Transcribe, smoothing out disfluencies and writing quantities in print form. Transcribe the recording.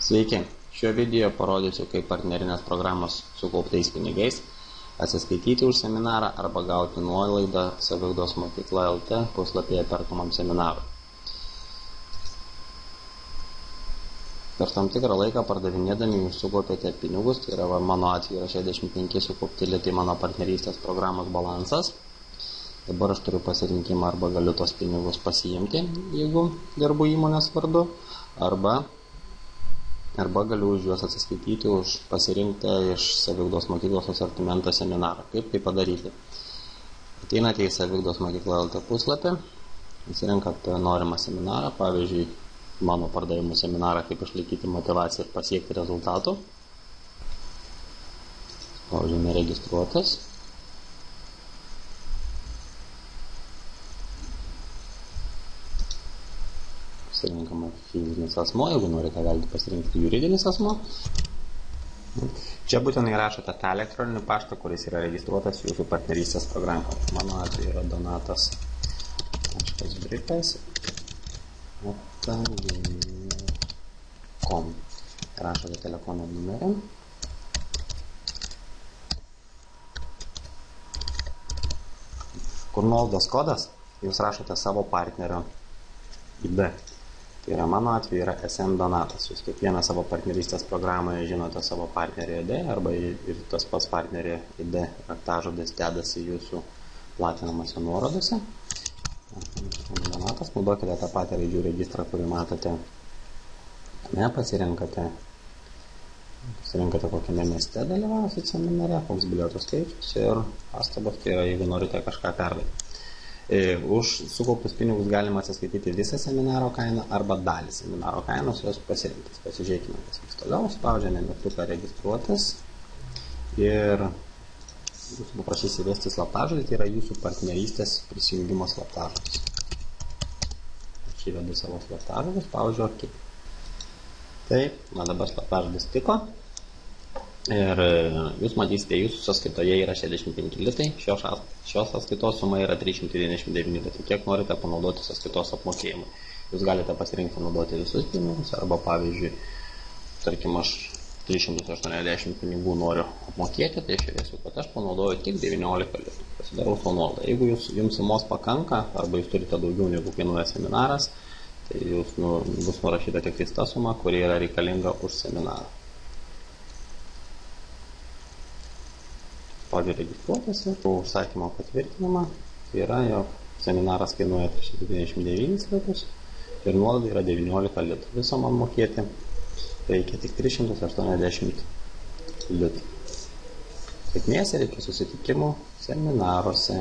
Sveiki, šiuo video parodysiu, kaip partnerinės programos su kauptais pinigais atsiskaityti už seminarą arba gauti nuolaidą Saviugdos mokykla LT puslapyje perkamam seminarui. Per tam tikrą laiką pardavinėdami jūs sukaupėte pinigus, tai yra mano atveju 65 sukaupti lėti mano partnerystės programos balansas. Dabar aš turiu pasirinkimą, arba galiu tos pinigus pasiimti, jeigu dirbu įmonės vardu, arba galiu už juos atsiskaityti už pasirinktą iš Saviugdos mokyklos asortimento seminarą. Kaip tai padaryti? Ateinate į Saviugdos mokykla LT puslapį, įsirenkate norimą seminarą, pavyzdžiui, mano pardavimų seminarą, kaip išlaikyti motyvaciją ir pasiekti rezultatų. Spaudžiame registruotas. Pasirinkama fizinis asmuo, jeigu norite, galite pasirinkti juridinis asmuo. Čia būtinai rašote tą elektroninį paštą, kuris yra registruotas jūsų partnerystės programą. Mano atveju yra donatas.britas@gmail.com. Rašote telefono numerį. Kur nuolaidos kodas, jūs rašote savo partnerio ID. Tai yra mano atveju yra SM Donatas. Jūs kiekvieną savo partnerystės programoje žinote savo partnerio ID, arba ir tas pats partnerio ID raktažodis dedasi jūsų platinamose nuorodose. Donatas, naudokite tą patį raidžių registrą, kurį matote. Pasirinkate kokiame mieste dalyvausit seminare, koks bilietų skaičius ir pastabos, tai yra jeigu norite kažką perduoti. Už sukauptus pinigus galima atsiskaityti visą seminaro kainą arba dalį seminaro kainos, jos pasirinktis. Pasižiūrėkime, kas vyks toliau. Spaudžiame mygtuką registruotis ir jūsų paprašys įvesti slaptažodį, tai yra jūsų partnerystės prisijungimo slaptažodis. Aš įvedu savo slaptažodį, spaudžiu OK. Taip, man dabar slaptažodis tiko. Ir jūs matysite, jūsų sąskaitoje yra 65 litai, šios sąskaitos suma yra 399 litai, kiek norite panaudoti sąskaitos apmokėjimui. Jūs galite pasirinkti naudoti visus pinigus, arba pavyzdžiui, tarkim, aš 380 pinigų noriu apmokėti, tai žiūrėsiu, kad aš panaudoju tik 19 litų, pasidarau savo nuolaidą. Jeigu jums sumos pakanka, arba jūs turite daugiau negu kainuoja seminaras, tai bus nurašyta tik ta suma, kuri yra reikalinga už seminarą. Spaudžiu registruotis ir užsakymo patvirtinimą. Tai yra, jog seminaras kainuoja 399 litus ir nuolaida yra 19 litų. Viso man mokėti reikia tik 380 litų. Sėkmės ir iki susitikimų seminaruose.